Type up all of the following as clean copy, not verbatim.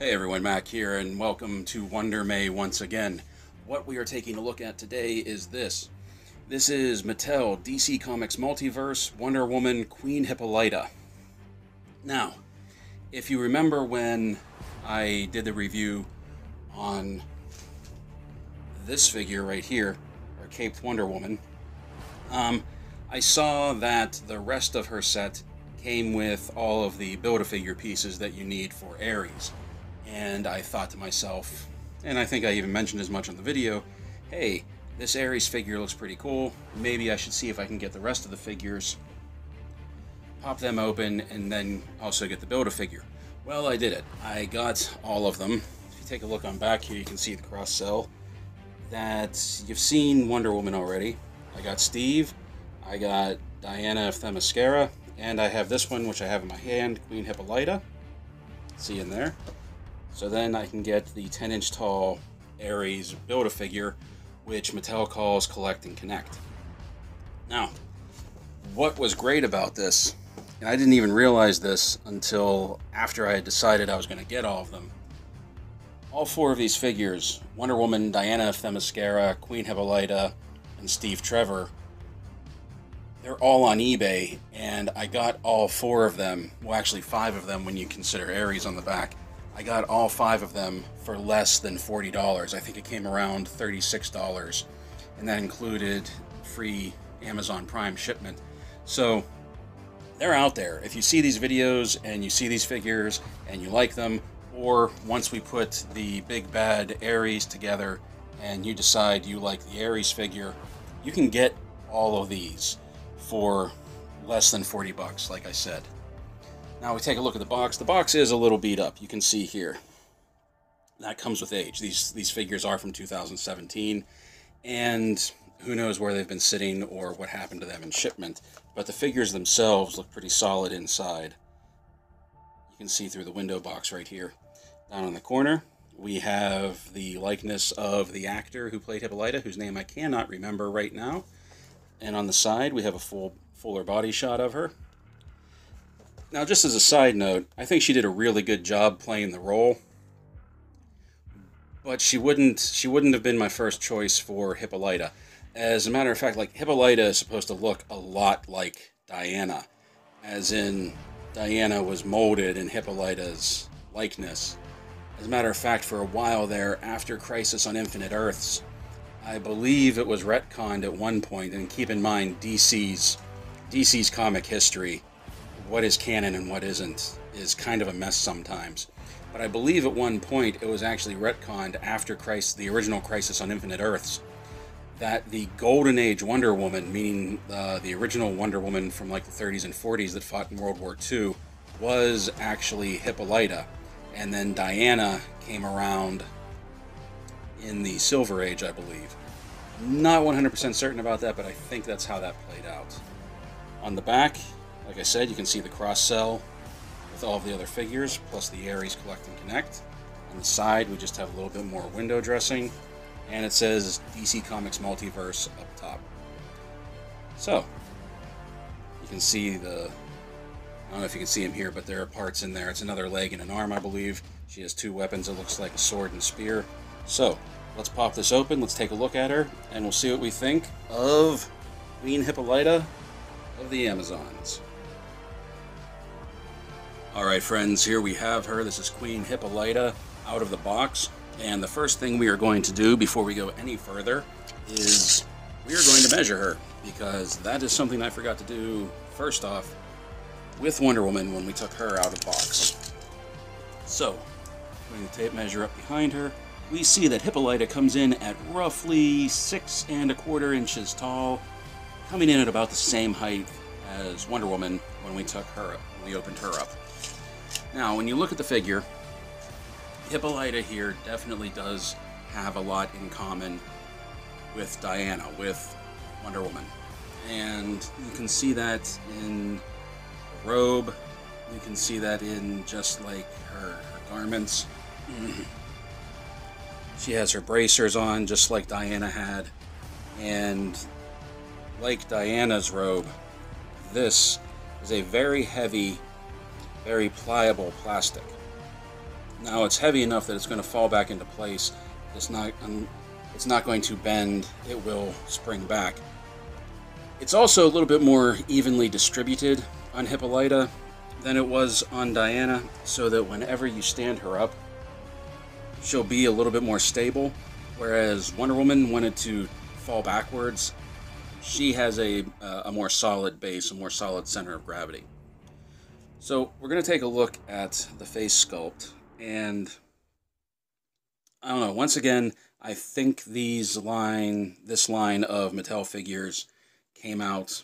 Hey everyone, Mac here, and welcome to Wonder May once again. What we are taking a look at today is this. This is Mattel DC Comics Multiverse Wonder Woman Queen Hippolyta. Now, if you remember when I did the review on this figure right here, our Caped Wonder Woman, I saw that the rest of her set came with all of the Build-A-Figure pieces that you need for Ares. And I thought to myself, and I think I even mentioned as much on the video, hey, this Ares figure looks pretty cool. Maybe I should see if I can get the rest of the figures, pop them open, and then also get the Build-A-Figure. Well, I did it. I got all of them. If you take a look on back here, you can see the cross-sell. That you've seen Wonder Woman already. I got Steve, I got Diana of Themyscira, and I have this one, which I have in my hand, Queen Hippolyta. See in there. So then I can get the 10-inch tall Ares Build-A-Figure, which Mattel calls Collect and Connect. Now, what was great about this, and I didn't even realize this until after I had decided I was going to get all of them, all four of these figures, Wonder Woman, Diana of Themyscira, Queen Hippolyta, and Steve Trevor, they're all on eBay, and I got all four of them, well actually five of them when you consider Ares on the back. I got all five of them for less than $40. I think it came around $36, and that included free Amazon Prime shipment. So they're out there. If you see these videos and you see these figures and you like them, or once we put the big bad Ares together and you decide you like the Ares figure, you can get all of these for less than 40 bucks, like I said. Now we take a look at the box. The box is a little beat up. You can see here. That comes with age. These figures are from 2017, and who knows where they've been sitting or what happened to them in shipment. But the figures themselves look pretty solid inside. You can see through the window box right here. Down in the corner, we have the likeness of the actor who played Hippolyta, whose name I cannot remember right now. And on the side, we have a fuller body shot of her. Now, just as a side note, I think she did a really good job playing the role, but she wouldn't have been my first choice for Hippolyta. As a matter of fact, like, Hippolyta is supposed to look a lot like Diana, as in Diana was molded in Hippolyta's likeness. As a matter of fact, for a while there, after Crisis on Infinite Earths, I believe it was retconned at one point, and keep in mind DC's comic history, what is canon and what isn't is kind of a mess sometimes. But I believe at one point it was actually retconned after the original Crisis on Infinite Earths, that the Golden Age Wonder Woman, meaning the original Wonder Woman from like the 30s and 40s that fought in World War II, was actually Hippolyta. And then Diana came around in the Silver Age, I believe. Not 100% certain about that, but I think that's how that played out. On the back, like I said, you can see the cross-sell with all of the other figures, plus the Ares Collect and Connect. On the side, we just have a little bit more window dressing, and it says DC Comics Multiverse up top. So, you can see I don't know if you can see them here, but there are parts in there. It's another leg and an arm, I believe. She has two weapons. It looks like a sword and spear. So, let's pop this open, let's take a look at her, and we'll see what we think of Queen Hippolyta of the Amazons. Alright friends, here we have her. This is Queen Hippolyta out of the box. And the first thing we are going to do before we go any further is we are going to measure her, because that is something I forgot to do first off with Wonder Woman when we took her out of the box. So, putting the tape measure up behind her, we see that Hippolyta comes in at roughly 6 1/4 inches tall, coming in at about the same height as Wonder Woman when we took her up, when we opened her up. Now, when you look at the figure, Hippolyta here definitely does have a lot in common with Diana, with Wonder Woman. And you can see that in the robe, you can see that in just like her garments. She has her bracers on, just like Diana had. And like Diana's robe, this is a very heavy, very pliable plastic. Now it's heavy enough that it's going to fall back into place. It's not going to bend. It will spring back. It's also a little bit more evenly distributed on Hippolyta than it was on Diana, so that whenever you stand her up, she'll be a little bit more stable. Whereas Wonder Woman wanted to fall backwards. She has a more solid base, a more solid center of gravity. So we're going to take a look at the face sculpt, and I don't know, once again, I think this line of Mattel figures came out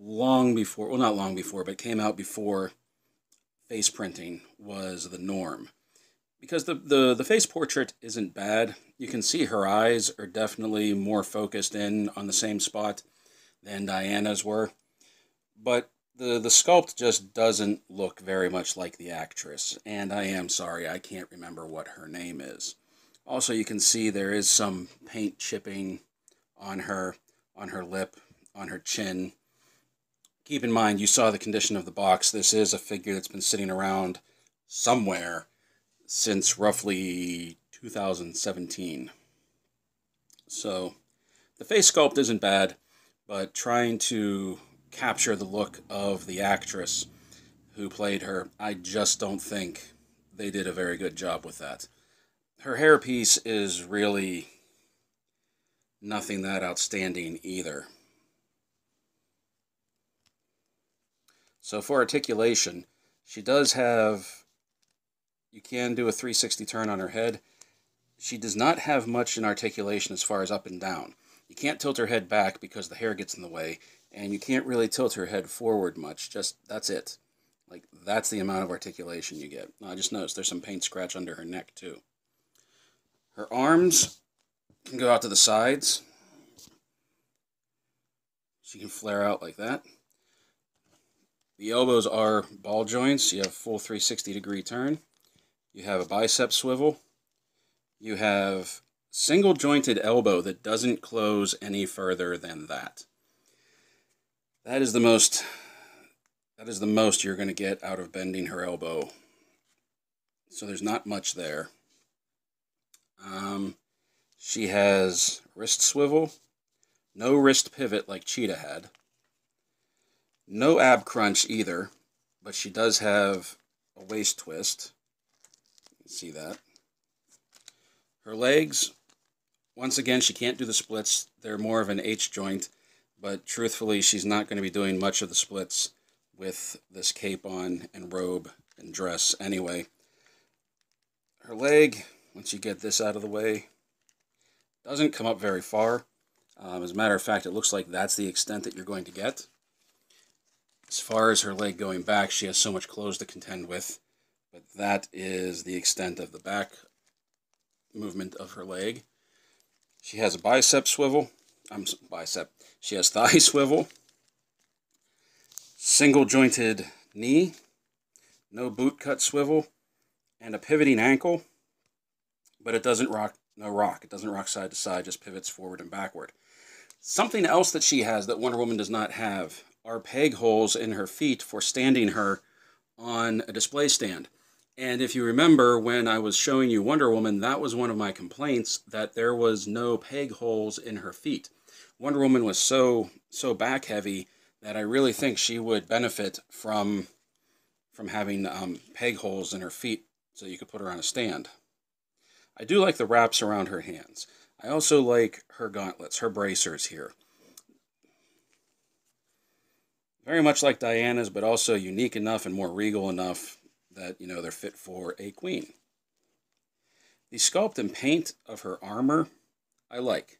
long before, well, not long before, but came out before face printing was the norm. Because the face portrait isn't bad. You can see her eyes are definitely more focused in on the same spot than Diana's were. But the sculpt just doesn't look very much like the actress. And I am sorry, I can't remember what her name is. Also, you can see there is some paint chipping on her lip, on her chin. Keep in mind, you saw the condition of the box. This is a figure that's been sitting around somewhere since roughly 2017. So, the face sculpt isn't bad, but trying to capture the look of the actress who played her, I just don't think they did a very good job with that. Her hairpiece is really nothing that outstanding either. So for articulation, she does have, you can do a 360 turn on her head. She does not have much in articulation as far as up and down. You can't tilt her head back because the hair gets in the way, and you can't really tilt her head forward much. Just, that's it. Like, that's the amount of articulation you get. I just noticed there's some paint scratch under her neck, too. Her arms can go out to the sides. She can flare out like that. The elbows are ball joints. You have full 360-degree turn. You have a bicep swivel. You have single-jointed elbow that doesn't close any further than that. That is the most you're going to get out of bending her elbow. So there's not much there. She has wrist swivel, no wrist pivot like Cheetah had, no ab crunch either, but she does have a waist twist. You can see that. Her legs, once again, she can't do the splits. They're more of an H joint, but truthfully, she's not going to be doing much of the splits with this cape on and robe and dress anyway. Her leg, once you get this out of the way, doesn't come up very far. As a matter of fact, it looks like that's the extent that you're going to get. As far as her leg going back, she has so much clothes to contend with, but that is the extent of the back movement of her leg. She has a bicep swivel. She has thigh swivel. Single jointed knee. No boot cut swivel. And a pivoting ankle. But it doesn't rock. No rock. It doesn't rock side to side. Just pivots forward and backward. Something else that she has that Wonder Woman does not have are peg holes in her feet for standing her on a display stand. And if you remember when I was showing you Wonder Woman, that was one of my complaints, that there was no peg holes in her feet. Wonder Woman was so back heavy that I really think she would benefit from having peg holes in her feet so you could put her on a stand. I do like the wraps around her hands. I also like her gauntlets, her bracers here. Very much like Diana's, but also unique enough and more regal enough that, you know, they're fit for a queen. The sculpt and paint of her armor, I like.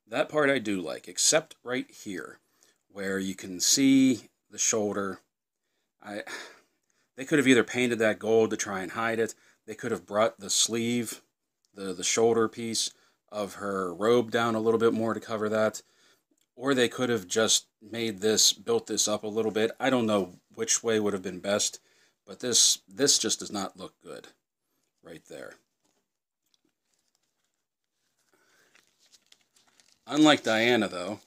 That part I do like, except right here, where you can see the shoulder. They could have either painted that gold to try and hide it. They could have brought the sleeve, the shoulder piece of her robe down a little bit more to cover that. Or they could have just built this up a little bit. I don't know which way would have been best, but this just does not look good right there. Unlike Diana, though,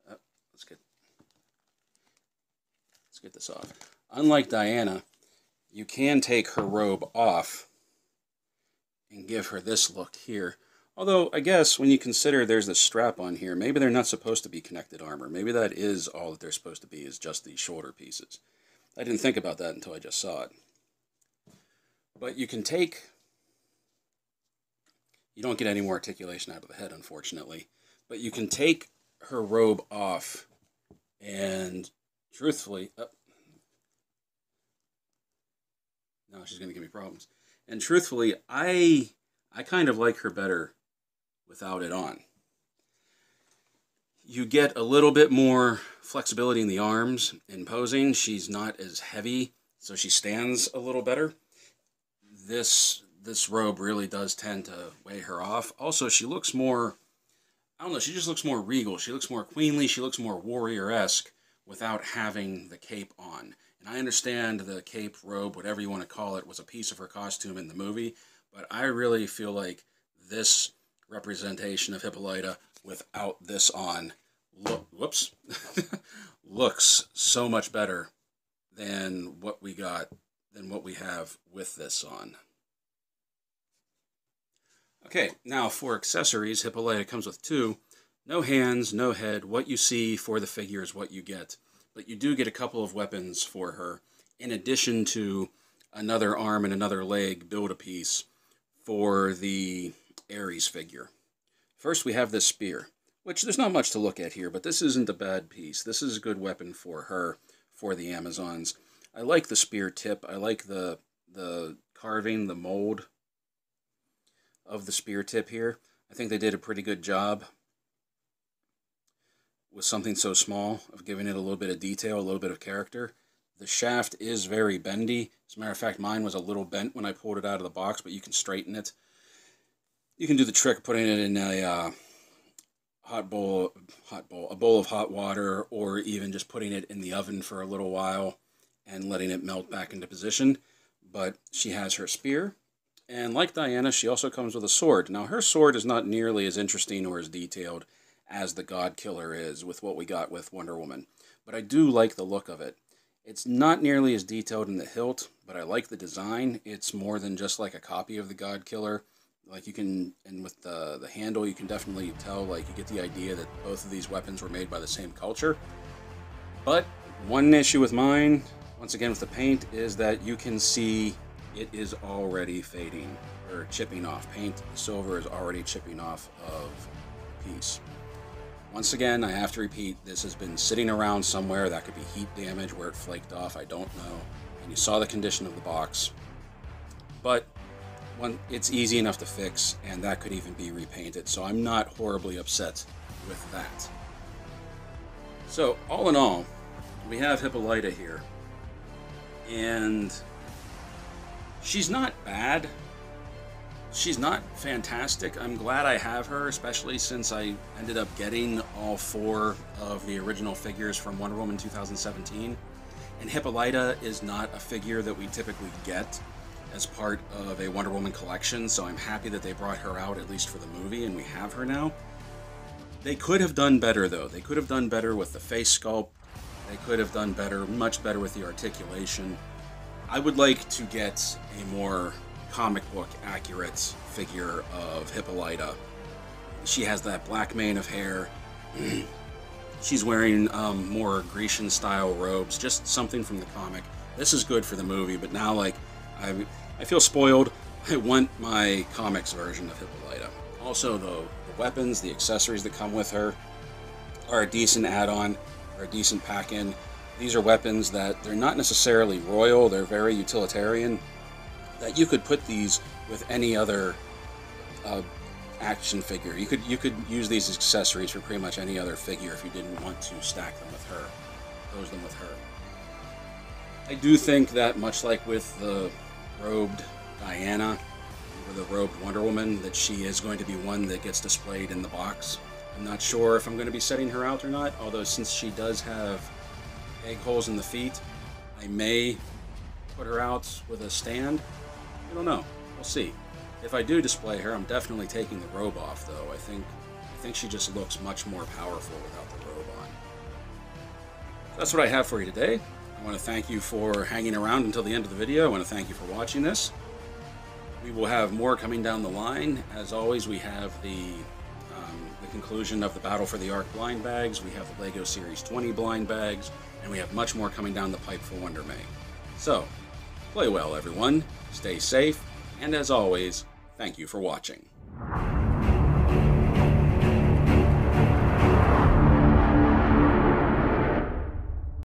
let's get this off. Unlike Diana, you can take her robe off and give her this look here. Although, I guess, when you consider there's the strap on here, maybe they're not supposed to be connected armor. Maybe that is all that they're supposed to be, is just these shoulder pieces. I didn't think about that until I just saw it. But you can take... You don't get any more articulation out of the head, unfortunately. But you can take her robe off and, truthfully... now she's going to give me problems. And truthfully, I kind of like her better without it on. You get a little bit more flexibility in the arms in posing. She's not as heavy, so she stands a little better. This robe really does tend to weigh her off. Also, she looks more, I don't know, she just looks more regal. She looks more queenly. She looks more warrior-esque without having the cape on. And I understand the cape, robe, whatever you want to call it, was a piece of her costume in the movie, but I really feel like this representation of Hippolyta without this on looks so much better than what we have with this on. Okay, now for accessories, Hippolyta comes with two. No hands, no head. What you see for the figure is what you get. But you do get a couple of weapons for her, in addition to another arm and another leg build-a-piece for the Ares figure. First we have this spear, which there's not much to look at here, but this isn't a bad piece. This is a good weapon for her, for the Amazons. I like the spear tip. I like the carving, the mold of the spear tip here. I think they did a pretty good job with something so small of giving it a little bit of detail, a little bit of character. The shaft is very bendy. As a matter of fact, mine was a little bent when I pulled it out of the box, but you can straighten it. You can do the trick of putting it in a a bowl of hot water, or even just putting it in the oven for a little while and letting it melt back into position. But she has her spear, and like Diana, she also comes with a sword. Now, her sword is not nearly as interesting or as detailed as the God Killer is with what we got with Wonder Woman, but I do like the look of it. It's not nearly as detailed in the hilt, but I like the design. It's more than just like a copy of the God Killer. Like you can, and with the handle, you can definitely tell, like you get the idea that both of these weapons were made by the same culture. But one issue with mine, once again with the paint, is that you can see it is already fading, or chipping off. Paint, the silver is already chipping off of the piece. Once again, I have to repeat, this has been sitting around somewhere. That could be heat damage where it flaked off, I don't know. And you saw the condition of the box. But it's easy enough to fix, and that could even be repainted, so I'm not horribly upset with that. So, all in all, we have Hippolyta here, and she's not bad. She's not fantastic. I'm glad I have her, especially since I ended up getting all 4 of the original figures from Wonder Woman 2017. And Hippolyta is not a figure that we typically get as part of a Wonder Woman collection, so I'm happy that they brought her out, at least for the movie, and we have her now. They could have done better, though. They could have done better with the face sculpt. They could have done better, much better with the articulation. I would like to get a more comic book accurate figure of Hippolyta. She has that black mane of hair. She's wearing more Grecian style robes, just something from the comic. This is good for the movie, but now like I feel spoiled. I want my comics version of Hippolyta. Also the weapons, the accessories that come with her are a decent add-on, or a decent pack-in. These are weapons that they're not necessarily royal, they're very utilitarian, that you could put these with any other action figure. You could use these accessories for pretty much any other figure if you didn't want to stack them with her, pose them with her. I do think that, much like with the robed Diana, or the robed Wonder Woman, that she is going to be one that gets displayed in the box. I'm not sure if I'm going to be setting her out or not, although since she does have egg holes in the feet, I may put her out with a stand. I don't know. We'll see. If I do display her, I'm definitely taking the robe off, though. I think she just looks much more powerful without the robe on. That's what I have for you today. I want to thank you for hanging around until the end of the video. I want to thank you for watching this. We will have more coming down the line. As always, we have the conclusion of the Battle for the Ark blind bags. We have the LEGO Series 20 blind bags. And we have much more coming down the pipe for Wonder May. So, play well, everyone. Stay safe. And as always, thank you for watching.